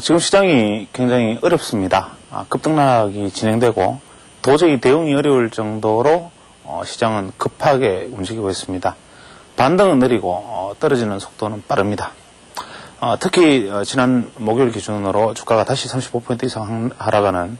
지금 시장이 굉장히 어렵습니다. 급등락이 진행되고 도저히 대응이 어려울 정도로 시장은 급하게 움직이고 있습니다. 반등은 느리고 떨어지는 속도는 빠릅니다. 특히 지난 목요일 기준으로 주가가 다시 35% 이상 하락하는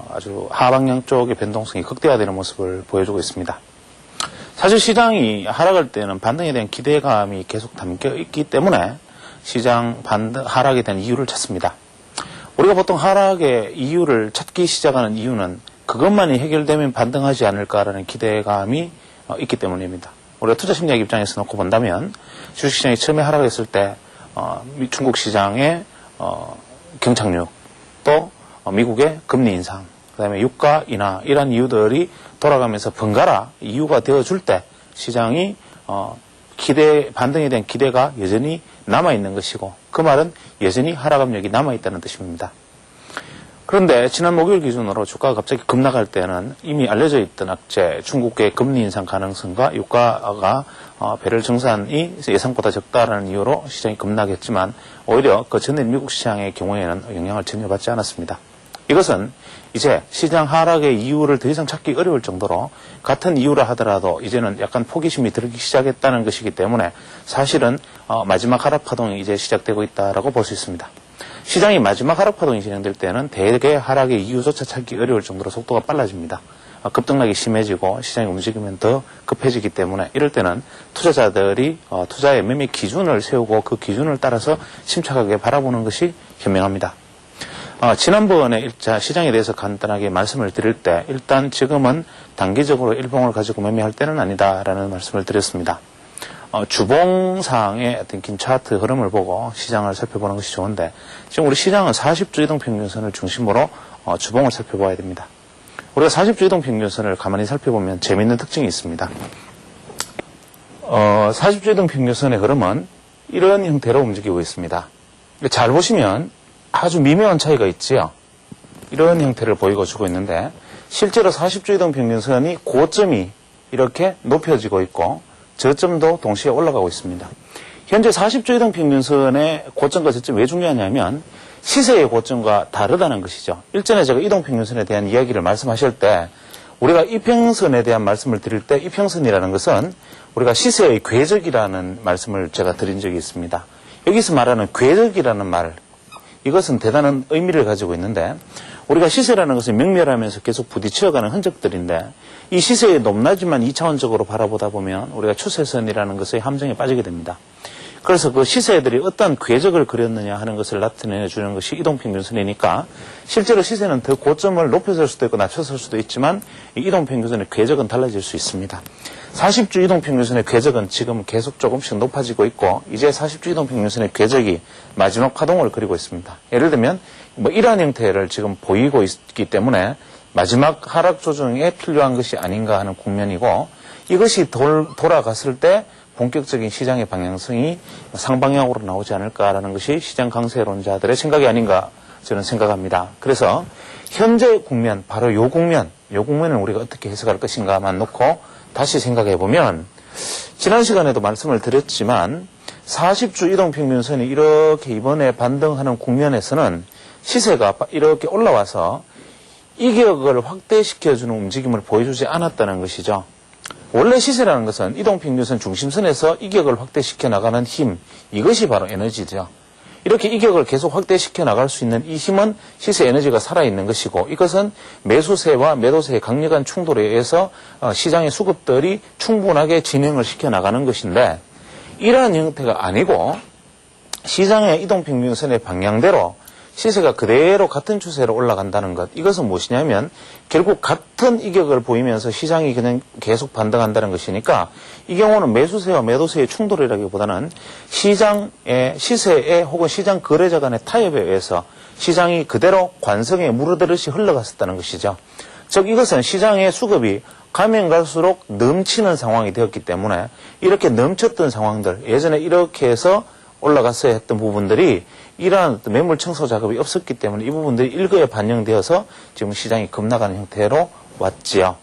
아주 하방향 쪽의 변동성이 극대화되는 모습을 보여주고 있습니다. 사실 시장이 하락할 때는 반등에 대한 기대감이 계속 담겨 있기 때문에 시장 하락에 대한 이유를 찾습니다. 우리가 보통 하락의 이유를 찾기 시작하는 이유는 그것만이 해결되면 반등하지 않을까라는 기대감이 있기 때문입니다. 우리가 투자 심리학 입장에서 놓고 본다면 주식시장이 처음에 하락했을 때 중국 시장의 경착륙, 또 미국의 금리 인상, 그 다음에 유가 인하 이런 이유들이 돌아가면서 번갈아 이유가 되어줄 때 시장이 반등에 대한 기대가 여전히 남아있는 것이고 그 말은 여전히 하락 압력이 남아있다는 뜻입니다. 그런데 지난 목요일 기준으로 주가가 갑자기 급락할 때는 이미 알려져 있던 악재, 중국의 금리 인상 가능성과 유가가 배럴 증산이 예상보다 적다라는 이유로 시장이 급락했지만 오히려 그 전에 미국 시장의 경우에는 영향을 전혀 받지 않았습니다. 이것은 이제 시장 하락의 이유를 더 이상 찾기 어려울 정도로 같은 이유라 하더라도 이제는 약간 포기심이 들기 시작했다는 것이기 때문에 사실은 마지막 하락 파동이 이제 시작되고 있다라고 볼 수 있습니다. 시장이 마지막 하락 파동이 진행될 때는 대개 하락의 이유조차 찾기 어려울 정도로 속도가 빨라집니다. 급등락이 심해지고 시장이 움직이면 더 급해지기 때문에 이럴 때는 투자자들이 투자의 매매 기준을 세우고 그 기준을 따라서 침착하게 바라보는 것이 현명합니다. 지난번에 시장에 대해서 간단하게 말씀을 드릴 때 일단 지금은 단기적으로 일봉을 가지고 매매할 때는 아니다라는 말씀을 드렸습니다. 주봉상의 어떤 긴 차트 흐름을 보고 시장을 살펴보는 것이 좋은데 지금 우리 시장은 40주 이동평균선을 중심으로 주봉을 살펴봐야 됩니다. 우리가 40주 이동평균선을 가만히 살펴보면 재미있는 특징이 있습니다. 40주 이동평균선의 흐름은 이런 형태로 움직이고 있습니다. 잘 보시면 아주 미묘한 차이가 있지요. 이런 형태를 보이고 주고 있는데 실제로 40주 이동평균선이 고점이 이렇게 높여지고 있고 저점도 동시에 올라가고 있습니다. 현재 40주 이동평균선의 고점과 저점이 왜 중요하냐면 시세의 고점과 다르다는 것이죠. 일전에 제가 이동평균선에 대한 이야기를 말씀하실 때 우리가 이평선에 대한 말씀을 드릴 때 이평선이라는 것은 우리가 시세의 궤적이라는 말씀을 제가 드린 적이 있습니다. 여기서 말하는 궤적이라는 말, 이것은 대단한 의미를 가지고 있는데 우리가 시세라는 것은 명멸하면서 계속 부딪혀가는 흔적들인데 이 시세의 높낮이만 2차원적으로 바라보다 보면 우리가 추세선이라는 것의 함정에 빠지게 됩니다. 그래서 그 시세들이 어떤 궤적을 그렸느냐 하는 것을 나타내주는 것이 이동평균선이니까 실제로 시세는 더 고점을 높여설 수도 있고 낮춰설 수도 있지만 이 이동평균선의 궤적은 달라질 수 있습니다. 40주 이동평균선의 궤적은 지금 계속 조금씩 높아지고 있고 이제 40주 이동평균선의 궤적이 마지막 파동을 그리고 있습니다. 예를 들면 이러한 형태를 지금 보이고 있기 때문에 마지막 하락 조정에 필요한 것이 아닌가 하는 국면이고 이것이 돌아갔을 때 본격적인 시장의 방향성이 상방향으로 나오지 않을까라는 것이 시장 강세론자들의 생각이 아닌가 저는 생각합니다. 그래서 현재 국면, 바로 요 국면을 우리가 어떻게 해석할 것인가만 놓고 다시 생각해 보면 지난 시간에도 말씀을 드렸지만 40주 이동평균선이 이렇게 이번에 반등하는 국면에서는 시세가 이렇게 올라와서 이격을 확대시켜주는 움직임을 보여주지 않았다는 것이죠. 원래 시세라는 것은 이동평균선 중심선에서 이격을 확대시켜 나가는 힘, 이것이 바로 에너지죠. 이렇게 이격을 계속 확대시켜 나갈 수 있는 이 힘은 시세 에너지가 살아있는 것이고 이것은 매수세와 매도세의 강력한 충돌에 의해서 시장의 수급들이 충분하게 진행을 시켜 나가는 것인데 이러한 형태가 아니고 시장의 이동평균선의 방향대로 시세가 그대로 같은 추세로 올라간다는 것. 이것은 무엇이냐면 결국 같은 이격을 보이면서 시장이 그냥 계속 반등한다는 것이니까 이 경우는 매수세와 매도세의 충돌이라기보다는 시세에 혹은 시장 거래자 간의 타협에 의해서 시장이 그대로 관성에 물어들듯이 흘러갔었다는 것이죠. 즉 이것은 시장의 수급이 가면 갈수록 넘치는 상황이 되었기 때문에 이렇게 넘쳤던 상황들, 예전에 이렇게 해서 올라갔어야 했던 부분들이 이러한 매물 청소 작업이 없었기 때문에 이 부분들이 일거에 반영되어서 지금 시장이 급락하는 형태로 왔지요.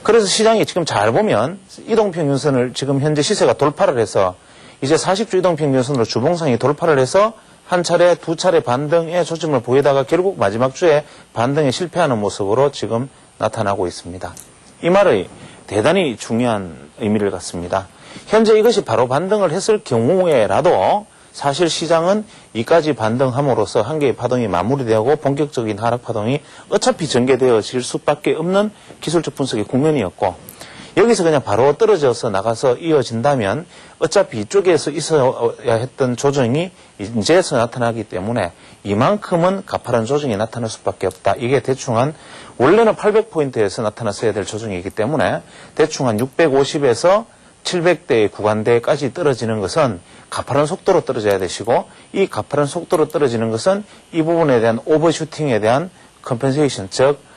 그래서 시장이 지금 잘 보면 이동평균선을 지금 현재 시세가 돌파를 해서 이제 40주 이동평균선으로 주봉상이 돌파를 해서 한 차례, 두 차례 반등의 조짐을 보이다가 결국 마지막 주에 반등에 실패하는 모습으로 지금 나타나고 있습니다. 이 말이 대단히 중요한 의미를 갖습니다. 현재 이것이 바로 반등을 했을 경우에라도 사실 시장은 이까지 반등함으로써 한 개의 파동이 마무리되고 본격적인 하락 파동이 어차피 전개되어질 수밖에 없는 기술적 분석의 국면이었고, 여기서 그냥 바로 떨어져서 나가서 이어진다면 어차피 이쪽에서 있어야 했던 조정이 이제서 나타나기 때문에 이만큼은 가파른 조정이 나타날 수밖에 없다. 이게 대충 한 원래는 800포인트에서 나타났어야 될 조정이기 때문에 대충 한 650에서 700대의 구간대까지 떨어지는 것은 가파른 속도로 떨어져야 되시고, 이 가파른 속도로 떨어지는 것은 이 부분에 대한 오버슈팅에 대한 컴펜세이션, 즉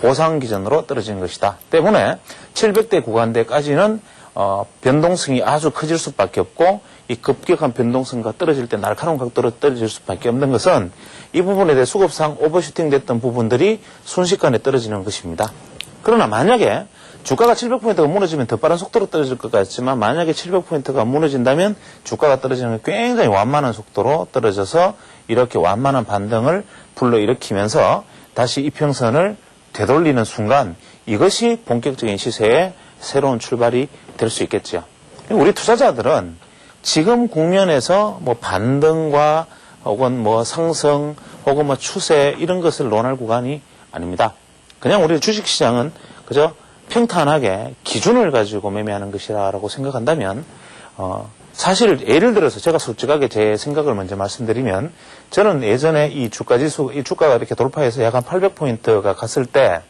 보상 기준으로 떨어지는 것이다. 때문에 700대 구간대까지는 변동성이 아주 커질 수밖에 없고, 이 급격한 변동성과 떨어질 때 날카로운 각도로 떨어질 수밖에 없는 것은 이 부분에 대해 수급상 오버슈팅 됐던 부분들이 순식간에 떨어지는 것입니다. 그러나 만약에 주가가 700포인트가 무너지면 더 빠른 속도로 떨어질 것 같지만, 만약에 700포인트가 무너진다면 주가가 떨어지는 게 굉장히 완만한 속도로 떨어져서 이렇게 완만한 반등을 불러일으키면서 다시 이평선을 되돌리는 순간 이것이 본격적인 시세의 새로운 출발이 될 수 있겠죠. 우리 투자자들은 지금 국면에서 뭐 반등과 혹은 뭐 상승 혹은 뭐 추세 이런 것을 논할 구간이 아닙니다. 그냥 우리 주식시장은 그저 평탄하게 기준을 가지고 매매하는 것이라고 생각한다면, 사실 예를 들어서 제가 솔직하게 제 생각을 먼저 말씀드리면, 저는 예전에 이 주가가 이렇게 돌파해서 약 한 800포인트가 갔을 때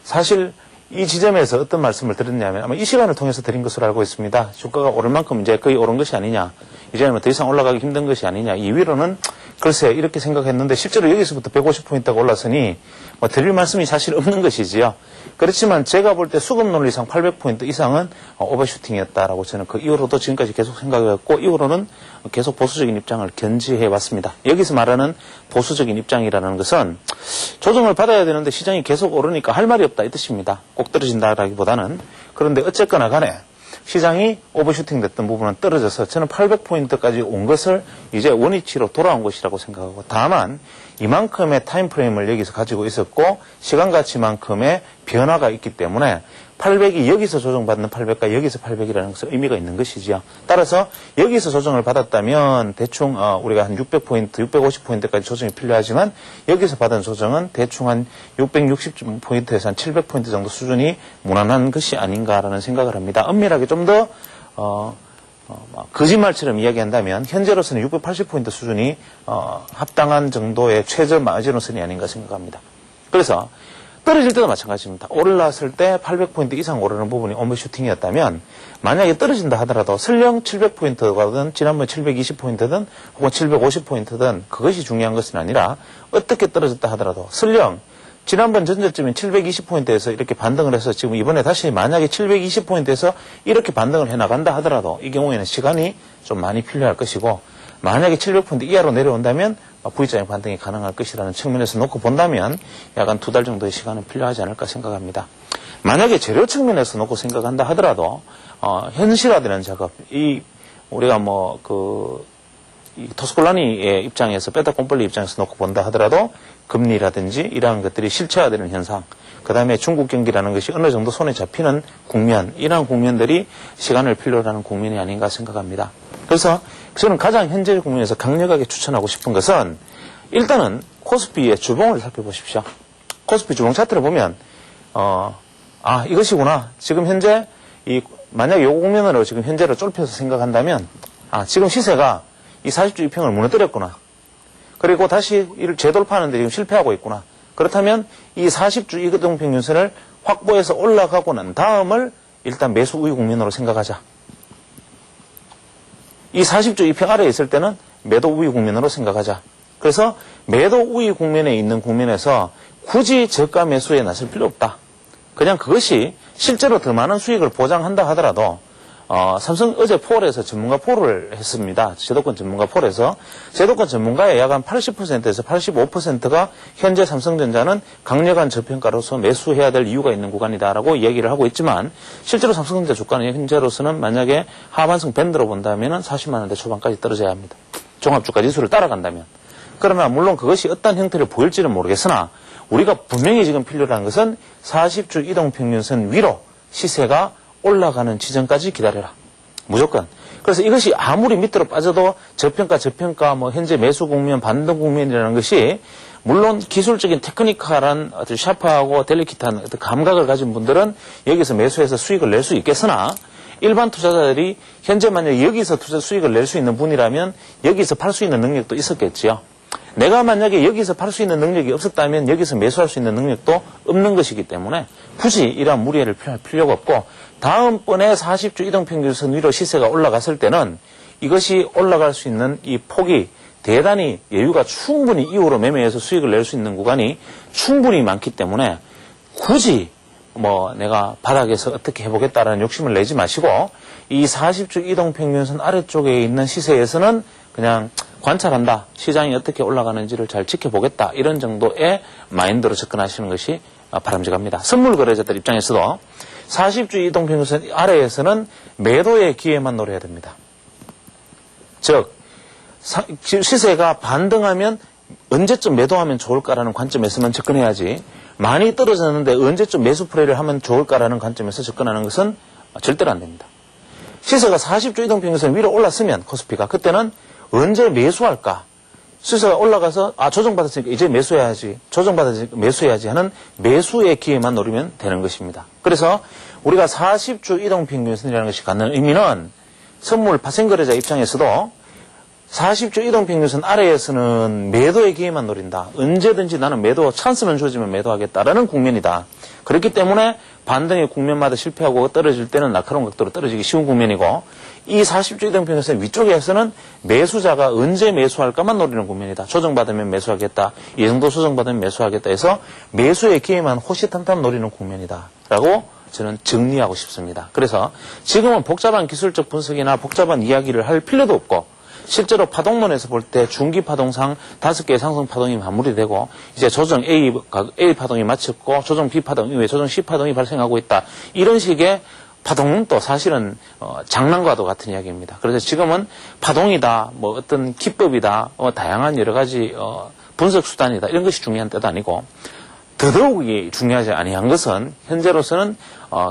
사실 이 지점에서 어떤 말씀을 드렸냐면, 아마 이 시간을 통해서 드린 것으로 알고 있습니다. 주가가 오를 만큼 이제 거의 오른 것이 아니냐, 이제는 더 이상 올라가기 힘든 것이 아니냐, 이 위로는 글쎄 이렇게 생각했는데 실제로 여기서부터 150포인트가 올랐으니 뭐 드릴 말씀이 사실 없는 것이지요. 그렇지만 제가 볼 때 수급 논리상 800포인트 이상은 오버슈팅이었다라고 저는 그 이후로도 지금까지 계속 생각해왔고, 이후로는 계속 보수적인 입장을 견지해 왔습니다. 여기서 말하는 보수적인 입장이라는 것은 조정을 받아야 되는데 시장이 계속 오르니까 할 말이 없다 이 뜻입니다. 꼭 떨어진다라기보다는. 그런데 어쨌거나 간에 시장이 오버슈팅 됐던 부분은 떨어져서 저는 800포인트까지 온 것을 이제 원위치로 돌아온 것이라고 생각하고, 다만 이만큼의 타임프레임을 여기서 가지고 있었고 시간 가치만큼의 변화가 있기 때문에 800이 여기서 조정받는 800과 여기서 800이라는 것은 의미가 있는 것이지요. 따라서 여기서 조정을 받았다면 대충 우리가 한 600포인트, 650포인트까지 조정이 필요하지만 여기서 받은 조정은 대충 한 660포인트에서 한 700포인트 정도 수준이 무난한 것이 아닌가라는 생각을 합니다. 엄밀하게 좀 더 거짓말처럼 이야기한다면 현재로서는 680포인트 수준이 합당한 정도의 최저 마지노선이 아닌가 생각합니다. 그래서 떨어질 때도 마찬가지입니다. 올랐을 때 800포인트 이상 오르는 부분이 오버슈팅이었다면, 만약에 떨어진다 하더라도 설령 700포인트든 지난번 720포인트든 혹은 750포인트든 그것이 중요한 것은 아니라, 어떻게 떨어졌다 하더라도 설령 지난번 전저점인 720포인트에서 이렇게 반등을 해서 지금 이번에 다시 만약에 720포인트에서 이렇게 반등을 해나간다 하더라도 이 경우에는 시간이 좀 많이 필요할 것이고, 만약에 700포인트 이하로 내려온다면 V자형 반등이 가능할 것이라는 측면에서 놓고 본다면 약 한 2달 정도의 시간은 필요하지 않을까 생각합니다. 만약에 재료 측면에서 놓고 생각한다 하더라도 현실화되는 작업, 우리가 이 토스콜라니의 입장에서, 베타콤폴리 입장에서 놓고 본다 하더라도 금리라든지 이러한 것들이 실체화되는 현상, 그 다음에 중국 경기라는 것이 어느 정도 손에 잡히는 국면, 이러한 국면들이 시간을 필요로 하는 국면이 아닌가 생각합니다. 그래서 저는 가장 현재 국면에서 강력하게 추천하고 싶은 것은, 일단은 코스피의 주봉을 살펴보십시오. 코스피 주봉 차트를 보면 이것이구나. 지금 현재 만약에 요 국면으로 지금 현재를 좁혀서 생각한다면, 지금 시세가 이 40주 이평을 무너뜨렸구나. 그리고 다시 이를 재돌파하는데 지금 실패하고 있구나. 그렇다면 이 40주 이동평균선을 확보해서 올라가고 난 다음을 일단 매수 우위 국면으로 생각하자. 이 40주 이평 아래에 있을 때는 매도 우위 국면으로 생각하자. 그래서 매도 우위 국면에 있는 국면에서 굳이 저가 매수에 나설 필요 없다. 그냥 그것이 실제로 더 많은 수익을 보장한다 하더라도, 삼성 어제 폴에서 전문가 폴을 했습니다. 제도권 전문가 폴에서 제도권 전문가의 약 한 80%에서 85%가 현재 삼성전자는 강력한 저평가로서 매수해야 될 이유가 있는 구간이다라고 얘기를 하고 있지만, 실제로 삼성전자 주가는 현재로서는 만약에 하반승 밴드로 본다면 40만 원대 초반까지 떨어져야 합니다. 종합주가 지수를 따라간다면, 그러면 물론 그것이 어떤 형태를 보일지는 모르겠으나 우리가 분명히 지금 필요로 하는 것은 40주 이동평균선 위로 시세가 올라가는 지점까지 기다려라. 무조건. 그래서 이것이 아무리 밑으로 빠져도 저평가, 뭐 현재 매수 국면, 반등 국면이라는 것이 물론 기술적인 테크니컬한 아주 샤프하고 델리킷한 어떤 감각을 가진 분들은 여기서 매수해서 수익을 낼 수 있겠으나 일반 투자자들이 현재 만약 여기서 투자 수익을 낼 수 있는 분이라면 여기서 팔 수 있는 능력도 있었겠지요. 내가 만약에 여기서 팔 수 있는 능력이 없었다면 여기서 매수할 수 있는 능력도 없는 것이기 때문에 굳이 이러한 무리를 할 필요가 없고, 다음번에 40주 이동평균선 위로 시세가 올라갔을 때는 이것이 올라갈 수 있는 이 폭이 대단히 여유가 충분히 이후로 매매해서 수익을 낼 수 있는 구간이 충분히 많기 때문에 굳이 뭐 내가 바닥에서 어떻게 해보겠다라는 욕심을 내지 마시고 이 40주 이동평균선 아래쪽에 있는 시세에서는 그냥 관찰한다. 시장이 어떻게 올라가는지를 잘 지켜보겠다. 이런 정도의 마인드로 접근하시는 것이 바람직합니다. 선물 거래자들 입장에서도 40주 이동평균선 아래에서는 매도의 기회만 노려야 됩니다. 즉 시세가 반등하면 언제쯤 매도하면 좋을까라는 관점에서만 접근해야지, 많이 떨어졌는데 언제쯤 매수 플레이를 하면 좋을까라는 관점에서 접근하는 것은 절대로 안 됩니다. 시세가 40주 이동평균선 위로 올랐으면 코스피가 그때는 언제 매수할까? 시세가 올라가서 조정받았으니까 이제 매수해야지, 조정받았으니까 매수해야지 하는 매수의 기회만 노리면 되는 것입니다. 그래서 우리가 40주 이동평균선이라는 것이 갖는 의미는 선물 파생거래자 입장에서도 40주 이동평균선 아래에서는 매도의 기회만 노린다. 언제든지 나는 매도 찬스만 주어지면 매도하겠다라는 국면이다. 그렇기 때문에 반등의 국면마다 실패하고 떨어질 때는 날카로운 각도로 떨어지기 쉬운 국면이고, 이 40주 이동평균선 위쪽에서는 매수자가 언제 매수할까만 노리는 국면이다. 조정받으면 매수하겠다. 이 정도 조정받으면 매수하겠다 해서 매수의 기회만 호시탐탐 노리는 국면이다. 라고 저는 정리하고 싶습니다. 그래서 지금은 복잡한 기술적 분석이나 복잡한 이야기를 할 필요도 없고, 실제로 파동론에서 볼 때 중기 파동상 5개의 상승 파동이 마무리되고 이제 조정 A 파동이 마쳤고 조정 B 파동 이후에 조정 C 파동이 발생하고 있다. 이런 식의 파동도 사실은 장난과도 같은 이야기입니다. 그래서 지금은 파동이다, 뭐 어떤 기법이다, 다양한 여러 가지 분석 수단이다, 이런 것이 중요한 때도 아니고, 더더욱이 중요하지 아니한 것은 현재로서는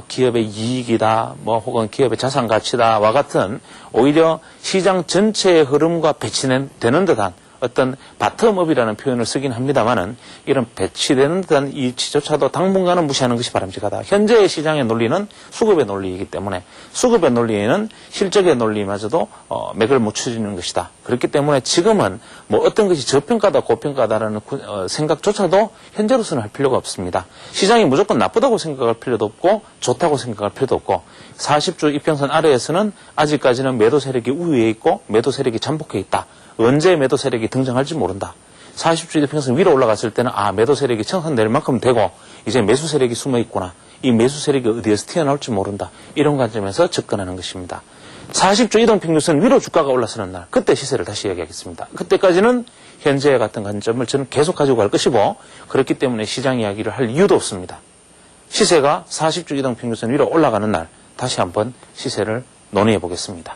기업의 이익이다, 뭐 혹은 기업의 자산 가치다와 같은 오히려 시장 전체의 흐름과 배치되는 듯한 어떤 바텀업이라는 표현을 쓰긴 합니다만은, 이런 배치되는 듯한 이치조차도 당분간은 무시하는 것이 바람직하다. 현재의 시장의 논리는 수급의 논리이기 때문에 수급의 논리에는 실적의 논리마저도 맥을 못 추지는 것이다. 그렇기 때문에 지금은 뭐 어떤 것이 저평가다 고평가다라는 생각조차도 현재로서는 할 필요가 없습니다. 시장이 무조건 나쁘다고 생각할 필요도 없고 좋다고 생각할 필요도 없고, 40주 이평선 아래에서는 아직까지는 매도 세력이 우위에 있고 매도 세력이 잠복해 있다. 언제 매도 세력이 등장할지 모른다. 40주 이평선 위로 올라갔을 때는 매도 세력이 청산될 만큼 되고 이제 매수 세력이 숨어 있구나. 이 매수 세력이 어디에서 튀어나올지 모른다. 이런 관점에서 접근하는 것입니다. 40주 이동평균선 위로 주가가 올라서는 날, 그때 시세를 다시 이야기하겠습니다. 그때까지는 현재와 같은 관점을 저는 계속 가지고 갈 것이고, 그렇기 때문에 시장 이야기를 할 이유도 없습니다. 시세가 40주 이동평균선 위로 올라가는 날 다시 한번 시세를 논의해 보겠습니다.